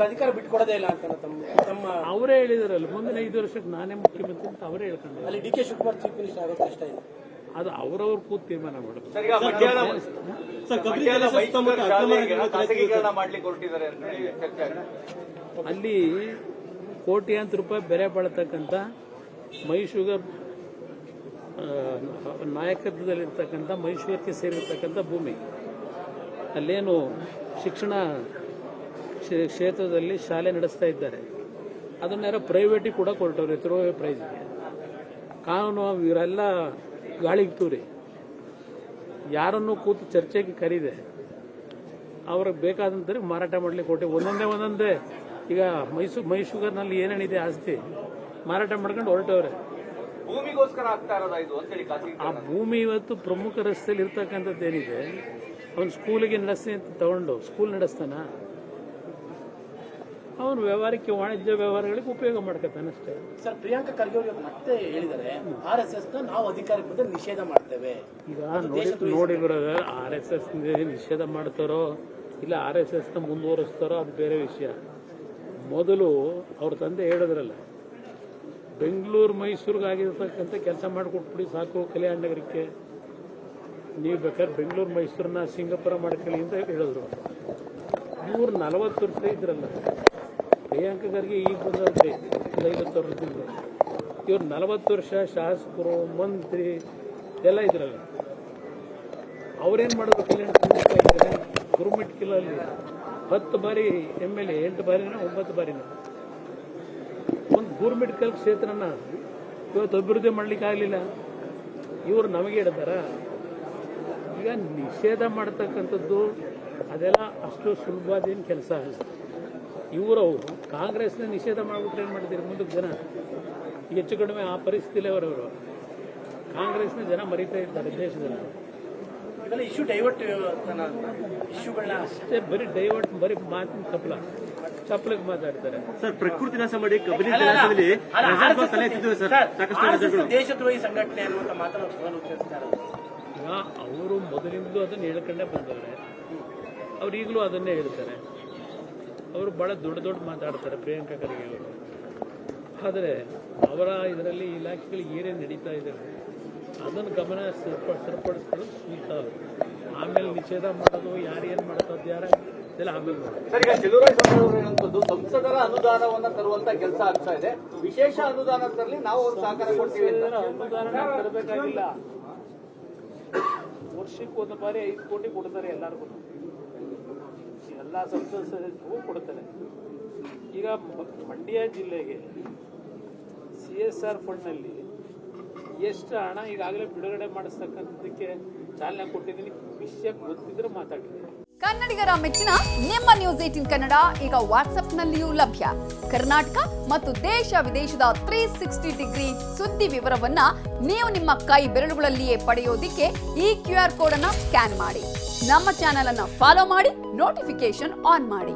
ಅಧಿಕಾರ ಬಿಟ್ಕೊಡೋದೇ ಇಲ್ಲ ಅಂತ ತಮ್ಮ ಅವರೇ ಹೇಳಿದಾರಲ್ಲ, ಮುಂದಿನ 5 ವರ್ಷಕ್ಕೆ ನಾನೇ ಮುಖ್ಯಮಂತ್ರಿ ಅಂತ ಅವರೇ ಹೇಳ್ಕೊಂಡು. ಅಲ್ಲಿ D K Shivakumar chief minister ಆಗೋದು ಕಷ್ಟ ಇದೆ. ಅದು ಅವ್ರವ್ರ ಕೂತ್ ತೀರ್ಮಾನ ಮಾಡೋದು. ಅಲ್ಲಿ ಕೋಟ್ಯಾಂತರ ರೂಪಾಯಿ ಬೆಲೆ ಬಾಳತಕ್ಕಂಥ ಮೈಶುಗರ್ ನಾಯಕತ್ವದಲ್ಲಿರ್ತಕ್ಕಂಥ ಮೈಸೂರಿಗೆ ಸೇರಿರ್ತಕ್ಕಂಥ ಭೂಮಿ, ಅಲ್ಲೇನು ಶಿಕ್ಷಣ ಕ್ಷೇತ್ರದಲ್ಲಿ ಶಾಲೆ ನಡೆಸ್ತಾ ಇದ್ದಾರೆ, ಅದನ್ನೆಲ್ಲ ಪ್ರೈವೇಟಿಗೆ ಕೂಡ ಕೊಟ್ಟವ್ರೆ ಥ್ರೋವೇ ಪ್ರೈಸ್ಗೆ. ಕಾನೂನು ಇವರೆಲ್ಲ ಗಾಳಿಗೆ ತೂರಿ ಯಾರನ್ನು ಕೂತು ಚರ್ಚೆಗೆ ಕರೀದೆ ಅವ್ರಿಗೆ ಬೇಕಾದಂತ ಮಾರಾಟ ಮಾಡ್ಲಿಕ್ಕೆ ಕೊಟ್ಟೆ. ಒಂದೊಂದೇ ಈಗ ಮೈಸೂರಿನಲ್ಲಿ ಏನೇನಿದೆ ಆಸ್ತಿ ಮಾರಾಟ ಮಾಡ್ಕೊಂಡು ಹೊರಟವ್ರೆ. ಭೂಮಿಗೋಸ್ಕರ ಆಗ್ತಾ ಇರೋದ ಇದು ಅಂತೇಳಿ ಆ ಭೂಮಿ ಇವತ್ತು ಪ್ರಮುಖ ರಸ್ತೆಯಲ್ಲಿ ಇರ್ತಕ್ಕಂಥದ್ದು ಏನಿದೆ, ಅವನು ಸ್ಕೂಲಿಗೆ ನಡೆಸ್ತೀನಿ ಅಂತ ತಗೊಂಡು ಸ್ಕೂಲ್ ನಡೆಸ್ತಾನ, ಅವನು ವ್ಯವಹಾರಕ್ಕೆ ವಾಣಿಜ್ಯ ವ್ಯವಹಾರಗಳಿಗೆ ಉಪಯೋಗ ಮಾಡ್ಕೊತಾನೆ ಅಷ್ಟೇ. ಸರ್, ಪ್ರಿಯಾಂಕಾ ಖರ್ಗೆ ಅವರು ಮತ್ತೆ ಹೇಳಿದ್ದಾರೆ RSS ನಾವು ಅಧಿಕಾರಕ್ಕೆ ಬಂದ್ರೆ ನಿಷೇಧ ಮಾಡ್ತೇವೆ. ಈಗ ನೋಡಿದ್ರ RSS ನಿಷೇಧ ಮಾಡ್ತಾರೋ ಇಲ್ಲ RSS ಮುಂದುವರಿಸ್ತಾರೋ ಅದು ಬೇರೆ ವಿಷಯ. ಮೊದಲು ಅವ್ರ ತಂದೆ ಹೇಳಿದ್ರಲ್ಲ, ಬೆಂಗಳೂರು ಮೈಸೂರಿಗೆ ಆಗಿರ್ತಕ್ಕಂಥ ಕೆಲಸ ಮಾಡಿಕೊಟ್ಬಿಡಿ ಸಾಕು ಕಲ್ಯಾಣ ನಗರಕ್ಕೆ, ನೀವು ಬೇಕಾದ್ರೆ ಬೆಂಗಳೂರು ಮೈಸೂರನ್ನ ಸಿಂಗಾಪುರ ಮಾಡ್ಕೊಳ್ಳಿ ಅಂತ ಹೇಳಿದ್ರು. ಇವ್ರು 40 ವರ್ಷ ಇದ್ರಲ್ಲ, ಪ್ರಿಯಾಂಕಾ ಖರ್ಗೆ ಈಗ ಬಂದವ್ರಿ 50 ವರ್ಷದಿಂದ. ಇವ್ರು 40 ವರ್ಷ ಶಾಸಕರು ಮಂತ್ರಿ ಎಲ್ಲ ಇದ್ರಲ್ಲ, ಅವ್ರೇನ್ ಮಾಡೋದು? ಕಲ್ಯಾಣ ಗುರುಮಿಟ್ ಕಿಲಲ್ಲಿ 10 ಬಾರಿ MLA, 8 ಬಾರಿನ 9 ಬಾರಿನ ಒಂದು ಗೂರ್ಮೆಂಟ್ ಕ್ಷೇತ್ರನ ಇವತ್ತು ಅಭಿವೃದ್ಧಿ ಮಾಡ್ಲಿಕ್ಕೆ ಆಗಲಿಲ್ಲ. ಇವರು ನಮಗೆ ಹೇಳ್ತಾರ. ಈಗ ನಿಷೇಧ ಮಾಡತಕ್ಕಂಥದ್ದು ಅದೆಲ್ಲ ಅಷ್ಟು ಸುಲಭದೇನು ಕೆಲಸ ಅಲ್ಲ. ಅವರು ಕಾಂಗ್ರೆಸ್ನ ನಿಷೇಧ ಮಾಡಿಬಿಟ್ರೆ ಏನು ಮಾಡ್ತೀರಿ? ಮುಂದಕ್ಕೆ ಜನ ಹೆಚ್ಚು ಕಡಿಮೆ ಆ ಪರಿಸ್ಥಿತಿಯಲ್ಲಿ ಅವರವರು ಕಾಂಗ್ರೆಸ್ನ ಜನ ಮರೀತಾ ಇದ್ದಾರೆ ದೇಶದಲ್ಲಿ. ಇಶ್ಯೂ ಡೈವರ್ಟ್ ಇಶ್ಯೂಗಳನ್ನ ಅಷ್ಟೇ, ಬರೀ ಡೈವರ್ಟ್, ಬರೀ ಮಾತಿನ ಚಪ್ಪಲಿಗೆ ಮಾತಾಡ್ತಾರೆ. ಸರ್, ಪ್ರಕೃತಿ ನಾಶ ಮಾಡಿ ದೇಶದ್ರೋಹಿ ಸಂಘಟನೆ ಅನ್ನುವಂತ ಮಾತನ್ನು ಈಗ ಅವರು ಮೊದಲಿಂದಲೂ ಅದನ್ನು ಹೇಳ್ಕೊಂಡೇ ಬಂದವ್ರೆ, ಅವ್ರು ಈಗಲೂ ಅದನ್ನೇ ಹೇಳ್ತಾರೆ. ಅವರು ಬಹಳ ದೊಡ್ಡ ಮಾತಾಡ್ತಾರೆ ಪ್ರಿಯಾಂಕಾ ಖರ್ಗೆ ಅವರು. ಆದರೆ ಅವರ ಇದರಲ್ಲಿ ಇಲಾಖೆಗಳಿಗೆ ಏನೇನು ನಡೀತಾ ಇದೆ ಅದನ್ನು ಗಮನ ಸರಿಪಡಿಸ್ಕೊಳ್ಳೋದು ಸೂಕ್ತ. ಆಮೇಲೆ ನಿಷೇಧ ಮಾಡೋದು ಯಾರೇನು ಮಾಡೋದು ಯಾರ ಇದೆಲ್ಲ ಆಮೇಲೆ ಮಾಡೋದು. ಸರ್, ಈಗ ಚೆಲುವರಾಯಸ್ವಾಮಿ ಸಂಸದರ ಅನುದಾನವನ್ನ ತರುವಂತ ಕೆಲಸ ಆಗ್ತಾ ಇದೆ. ವಿಶೇಷ ಅನುದಾನ ತರಲಿ ನಾವು ಒಂದು ಸಹಕಾರ ಕೊಡ್ತೀವಿ. ಅನುದಾನ ತರಬೇಕಾಗಿಲ್ಲ, ವರ್ಷಕ್ಕೆ 1 ಬಾರಿ 5 ಕೋಟಿ ಕೊಡ್ತಾರೆ ಎಲ್ಲರಿಗೂ, ಎಲ್ಲ ಸಂಸತ್ ಸದಸ್ಯರಿಗೂ ಕೊಡ್ತಾರೆ. ಈಗ ಮಂಡ್ಯ ಜಿಲ್ಲೆಗೆ CSR ಫಂಡ್ನಲ್ಲಿ ಎಷ್ಟು ಹಣ ಈಗಾಗಲೇ ಬಿಡುಗಡೆ ಮಾಡಿಸ್ತಕ್ಕಂಥದ್ದಕ್ಕೆ ಚಾಲನೆ ಕೊಟ್ಟಿದ್ದೀನಿ. ವಿಷಯ ಗೊತ್ತಿದ್ರೆ ಮಾತಾಡಿದ್ದೀನಿ. ಕನ್ನಡಿಗರ ಮೆಚ್ಚಿನ ನಿಮ್ಮ ನ್ಯೂಸ್ 18 ಕನ್ನಡ ಈಗ ವಾಟ್ಸ್ಆಪ್ನಲ್ಲಿಯೂ ಲಭ್ಯ. ಕರ್ನಾಟಕ ಮತ್ತು ದೇಶ ವಿದೇಶದ 360 ಡಿಗ್ರಿ ಸುದ್ದಿ ವಿವರವನ್ನ ನೀವು ನಿಮ್ಮ ಕೈ ಬೆರಳುಗಳಲ್ಲಿಯೇ ಪಡೆಯೋದಿಕ್ಕೆ ಈ QR ಕೋಡ್ ಅನ್ನು ಸ್ಕ್ಯಾನ್ ಮಾಡಿ. ನಮ್ಮ ಚಾನೆಲ್ ಅನ್ನು ಫಾಲೋ ಮಾಡಿ, ನೋಟಿಫಿಕೇಶನ್ ಆನ್ ಮಾಡಿ.